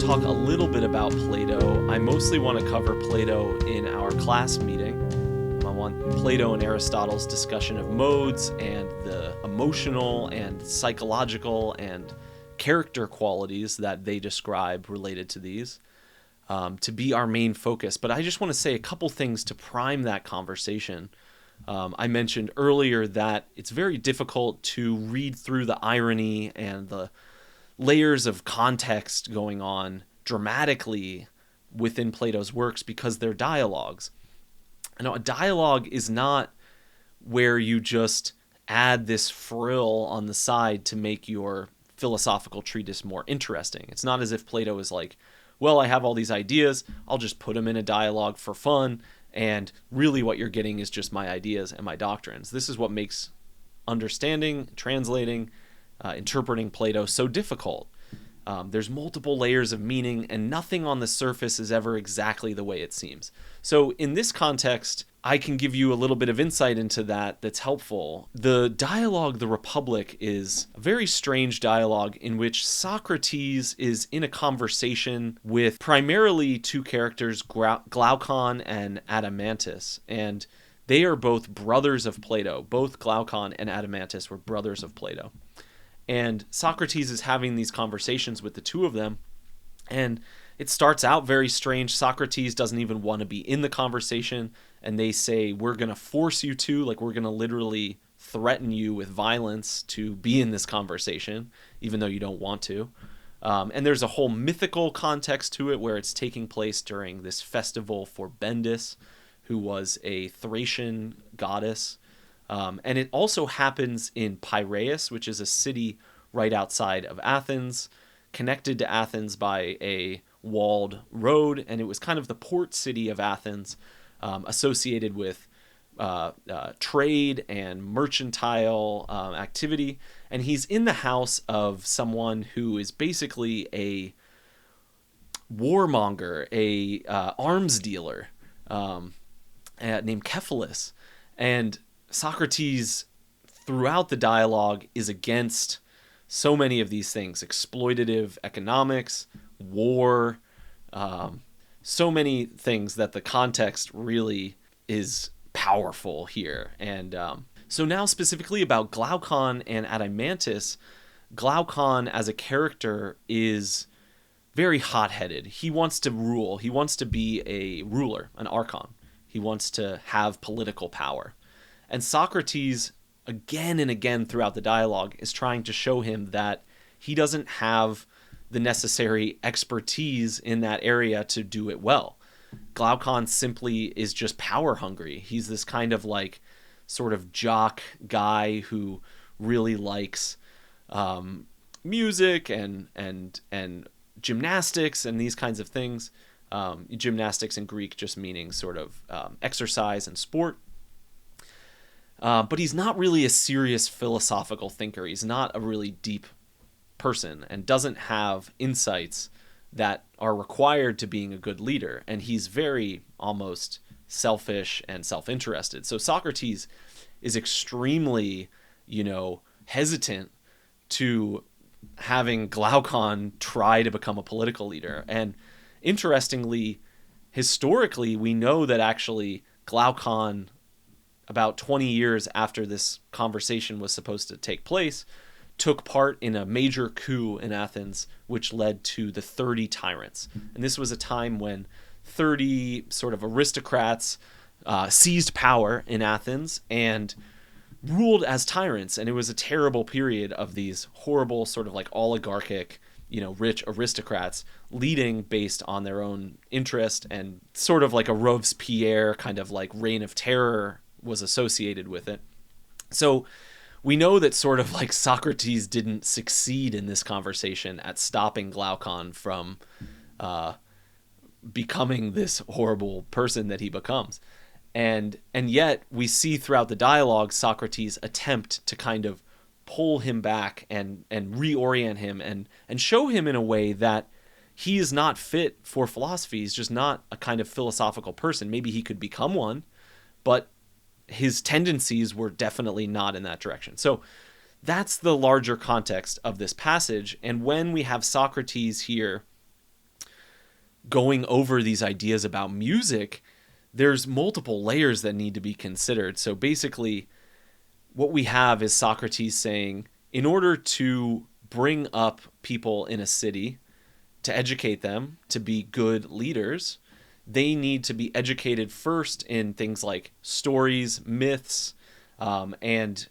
talk a little bit about Plato. I mostly want to cover Plato in our class meeting. I want Plato and Aristotle's discussion of modes and the emotional and psychological and character qualities that they describe related to these to be our main focus. But I just want to say a couple things to prime that conversation. I mentioned earlier that it's very difficult to read through the irony and the layers of context going on dramatically within Plato's works because they're dialogues. Now, a dialogue is not where you just add this frill on the side to make your philosophical treatise more interesting. It's not as if Plato is like, well, I have all these ideas, I'll just put them in a dialogue for fun, and really what you're getting is just my ideas and my doctrines. This is what makes understanding, translating, interpreting Plato so difficult. There's multiple layers of meaning, and nothing on the surface is ever exactly the way it seems. So in this context, I can give you a little bit of insight into that's helpful. The dialogue, The Republic, is a very strange dialogue in which Socrates is in a conversation with primarily two characters, Glaucon and Adeimantus, and they are both brothers of Plato. Both Glaucon and Adeimantus were brothers of Plato. And Socrates is having these conversations with the two of them, and it starts out very strange. Socrates doesn't even want to be in the conversation, and they say, we're going to force you to, like we're going to literally threaten you with violence to be in this conversation, even though you don't want to. And there's a whole mythical context to it where it's taking place during this festival for Bendis, who was a Thracian goddess. And it also happens in Piraeus, which is a city right outside of Athens, connected to Athens by a walled road. And it was kind of the port city of Athens, associated with trade and mercantile activity. And he's in the house of someone who is basically a warmonger, a arms dealer named Cephalus. And Socrates, throughout the dialogue, is against so many of these things: exploitative economics, war, so many things that the context really is powerful here. And so now specifically about Glaucon and Adeimantus, Glaucon as a character is very hot-headed. He wants to rule. He wants to be a ruler, an archon. He wants to have political power. And Socrates, again and again throughout the dialogue, is trying to show him that he doesn't have the necessary expertise in that area to do it well. Glaucon simply is just power hungry. He's this kind of like sort of jock guy who really likes music and gymnastics and these kinds of things. Gymnastics in Greek just meaning sort of exercise and sport. But he's not really a serious philosophical thinker. He's not a really deep person and doesn't have insights that are required to being a good leader. And he's very almost selfish and self-interested. So Socrates is extremely, hesitant to having Glaucon try to become a political leader. And interestingly, historically, we know that actually Glaucon, about 20 years after this conversation was supposed to take place, took part in a major coup in Athens, which led to the 30 tyrants. And this was a time when 30 sort of aristocrats seized power in Athens and ruled as tyrants. And it was a terrible period of these horrible sort of like oligarchic, rich aristocrats leading based on their own interest, and sort of like a Robespierre kind of like reign of terror was associated with it. So we know that sort of like Socrates didn't succeed in this conversation at stopping Glaucon from becoming this horrible person that he becomes. And yet we see throughout the dialogue Socrates attempt to kind of pull him back and reorient him and show him in a way that he is not fit for philosophy. He's just not a kind of philosophical person. Maybe he could become one, but his tendencies were definitely not in that direction. So that's the larger context of this passage. And when we have Socrates here going over these ideas about music, there's multiple layers that need to be considered. So basically, what we have is Socrates saying, in order to bring up people in a city, to educate them to be good leaders, they need to be educated first in things like stories, myths, and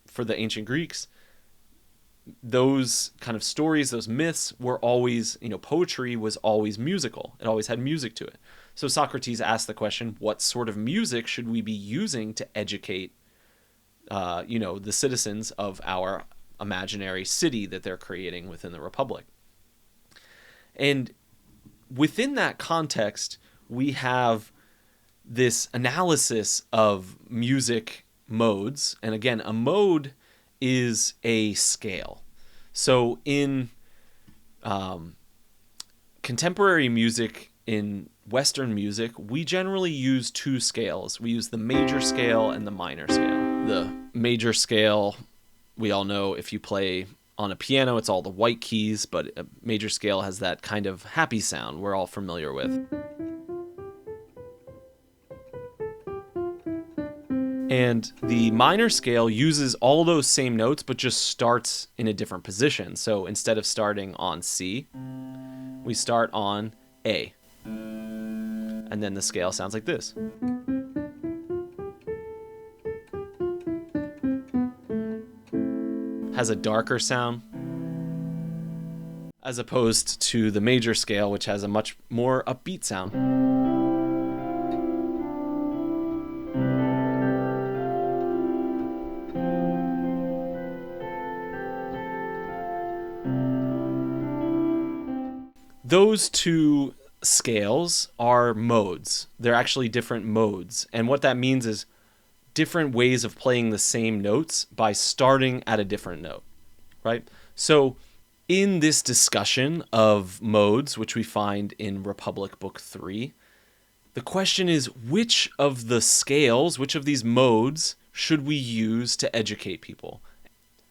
for the ancient Greeks, those kind of stories, those myths were always, poetry was always musical. It always had music to it. So Socrates asked the question, what sort of music should we be using to educate, the citizens of our imaginary city that they're creating within the Republic? And within that context, we have this analysis of music modes. And again, a mode is a scale. So in contemporary music, in Western music, we generally use two scales. We use the major scale and the minor scale. The major scale, we all know, if you play on a piano, it's all the white keys, but a major scale has that kind of happy sound we're all familiar with. And the minor scale uses all those same notes, but just starts in a different position. So instead of starting on C, we start on A. And then the scale sounds like this. Has a darker sound, as opposed to the major scale, which has a much more upbeat sound. Those two scales are modes. They're actually different modes. And what that means is different ways of playing the same notes by starting at a different note, right? So in this discussion of modes, which we find in Republic Book 3, the question is, which of the scales, which of these modes should we use to educate people?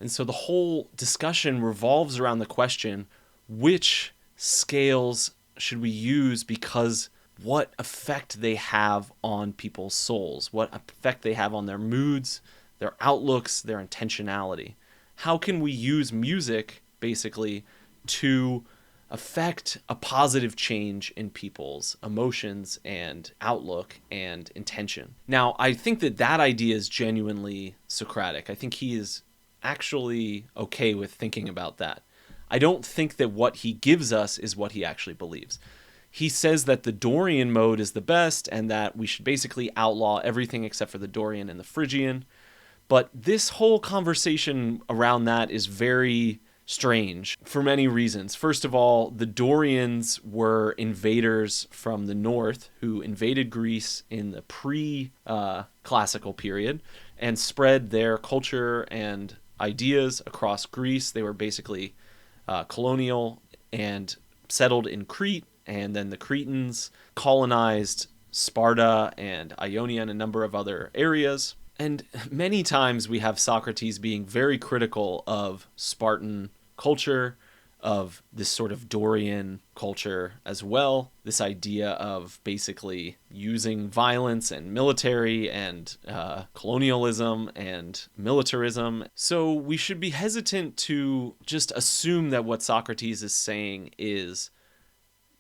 And so the whole discussion revolves around the question, which scales should we use, because what effect they have on people's souls, what effect they have on their moods, their outlooks, their intentionality. How can we use music, basically, to affect a positive change in people's emotions and outlook and intention? Now, I think that idea is genuinely Socratic. I think he is actually okay with thinking about that. I don't think that what he gives us is what he actually believes. He says that the Dorian mode is the best and that we should basically outlaw everything except for the Dorian and the Phrygian. But this whole conversation around that is very strange for many reasons. First of all, the Dorians were invaders from the north who invaded Greece in the pre-classical period and spread their culture and ideas across Greece. They were basically colonial and settled in Crete, and then the Cretans colonized Sparta and Ionia and a number of other areas. And many times we have Socrates being very critical of Spartan culture, of this sort of Dorian culture as well. This idea of basically using violence and military and colonialism and militarism. So we should be hesitant to just assume that what Socrates is saying is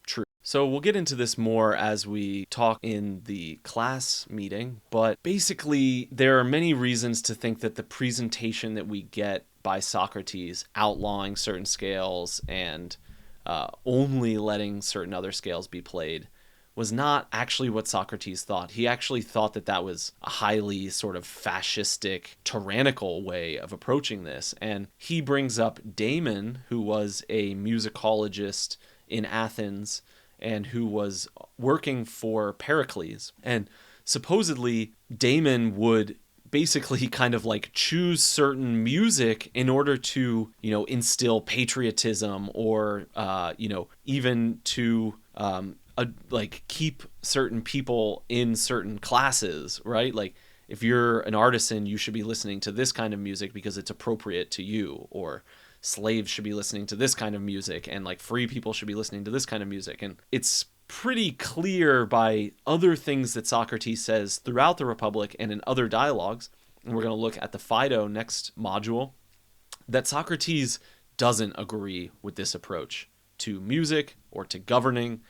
true. So we'll get into this more as we talk in the class meeting, but basically there are many reasons to think that the presentation that we get by Socrates outlawing certain scales and only letting certain other scales be played was not actually what Socrates thought. He actually thought that was a highly sort of fascistic, tyrannical way of approaching this. And he brings up Damon, who was a musicologist in Athens and who was working for Pericles. And supposedly Damon would basically kind of like choose certain music in order to, instill patriotism or, even to like keep certain people in certain classes, right? Like if you're an artisan, you should be listening to this kind of music because it's appropriate to you, or slaves should be listening to this kind of music, and like free people should be listening to this kind of music. And it's pretty clear by other things that Socrates says throughout the Republic and in other dialogues, and we're going to look at the Phaedo next module, that Socrates doesn't agree with this approach to music or to governing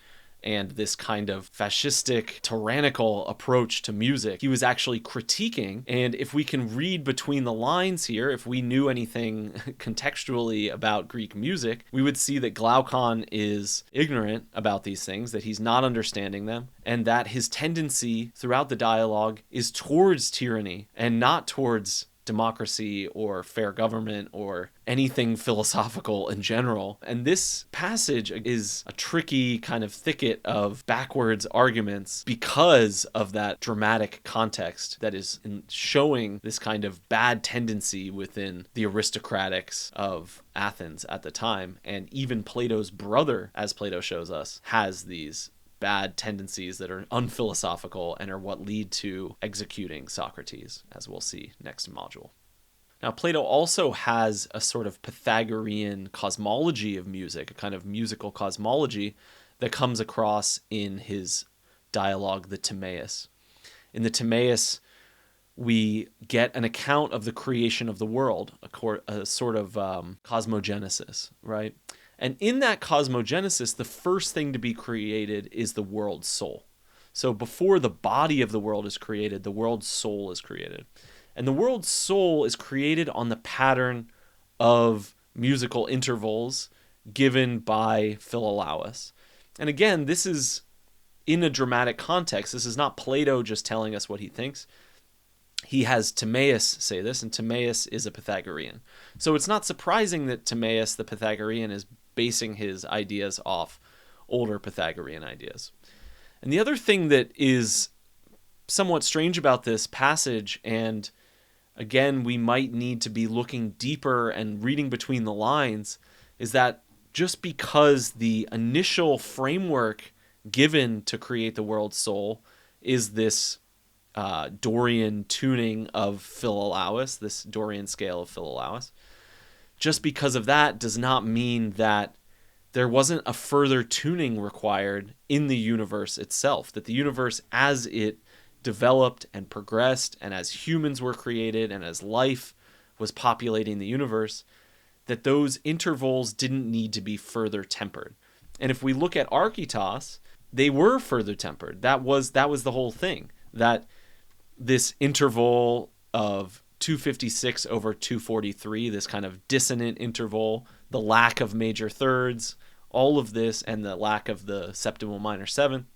and this kind of fascistic, tyrannical approach to music. He was actually critiquing, and if we can read between the lines here, if we knew anything contextually about Greek music, we would see that Glaucon is ignorant about these things, that he's not understanding them, and that his tendency throughout the dialogue is towards tyranny and not towards democracy or fair government or anything philosophical in general. And this passage is a tricky kind of thicket of backwards arguments because of that dramatic context that is showing this kind of bad tendency within the aristocratics of Athens at the time. And even Plato's brother, as Plato shows us, has these bad tendencies that are unphilosophical and are what lead to executing Socrates, as we'll see next module. Now, Plato also has a sort of Pythagorean cosmology of music, a kind of musical cosmology that comes across in his dialogue, the Timaeus. In the Timaeus, we get an account of the creation of the world, a sort of cosmogenesis, right? And in that cosmogenesis, the first thing to be created is the world's soul. So before the body of the world is created, the world's soul is created. And the world's soul is created on the pattern of musical intervals given by Philolaus. And again, this is in a dramatic context. This is not Plato just telling us what he thinks. He has Timaeus say this, and Timaeus is a Pythagorean. So it's not surprising that Timaeus, the Pythagorean, is basing his ideas off older Pythagorean ideas. And the other thing that is somewhat strange about this passage, and again, we might need to be looking deeper and reading between the lines, is that just because the initial framework given to create the world's soul is this Dorian tuning of Philolaus, this Dorian scale of Philolaus, just because of that does not mean that there wasn't a further tuning required in the universe itself, that the universe as it developed and progressed and as humans were created and as life was populating the universe, that those intervals didn't need to be further tempered. And if we look at Archytas, they were further tempered. That was the whole thing, that this interval of 256 over 243, this kind of dissonant interval, the lack of major thirds, all of this, and the lack of the septimal minor seventh,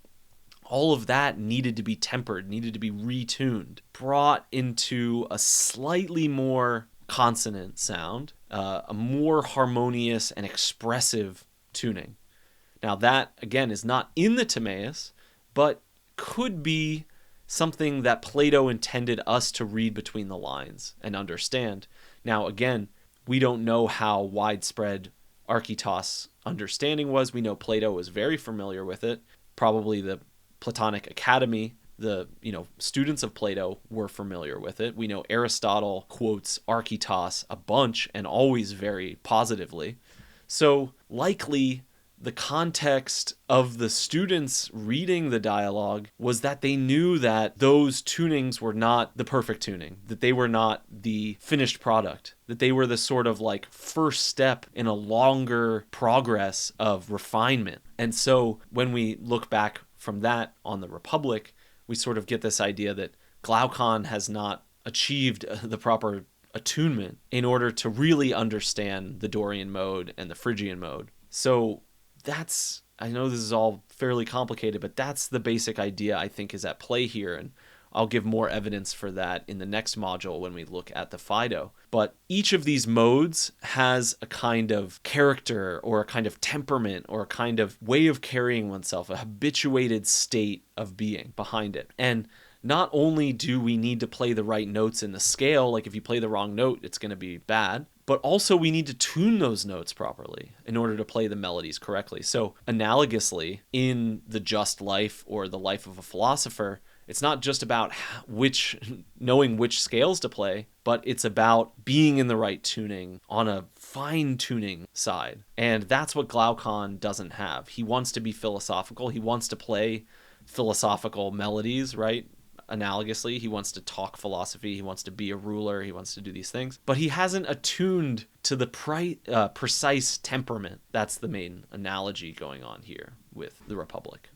all of that needed to be tempered, needed to be retuned, brought into a slightly more consonant sound, a more harmonious and expressive tuning. Now that, again, is not in the Timaeus, but could be something that Plato intended us to read between the lines and understand. Now, again, we don't know how widespread Archytas' understanding was. We know Plato was very familiar with it. Probably the Platonic Academy, the students of Plato were familiar with it. We know Aristotle quotes Archytas a bunch and always very positively. So likely the context of the students reading the dialogue was that they knew that those tunings were not the perfect tuning, that they were not the finished product, that they were the sort of like first step in a longer progress of refinement. And so when we look back from that on the Republic, we sort of get this idea that Glaucon has not achieved the proper attunement in order to really understand the Dorian mode and the Phrygian mode. So that's, I know this is all fairly complicated, but that's the basic idea I think is at play here. And I'll give more evidence for that in the next module when we look at the Phaedo. But each of these modes has a kind of character or a kind of temperament or a kind of way of carrying oneself, a habituated state of being behind it. And not only do we need to play the right notes in the scale, like if you play the wrong note, it's going to be bad, but also we need to tune those notes properly in order to play the melodies correctly. So analogously, in the Just Life or the Life of a Philosopher, it's not just about knowing which scales to play, but it's about being in the right tuning on a fine-tuning side. And that's what Glaucon doesn't have. He wants to be philosophical. He wants to play philosophical melodies, right? Analogously, he wants to talk philosophy. He wants to be a ruler. He wants to do these things. But he hasn't attuned to the precise temperament. That's the main analogy going on here with the Republic.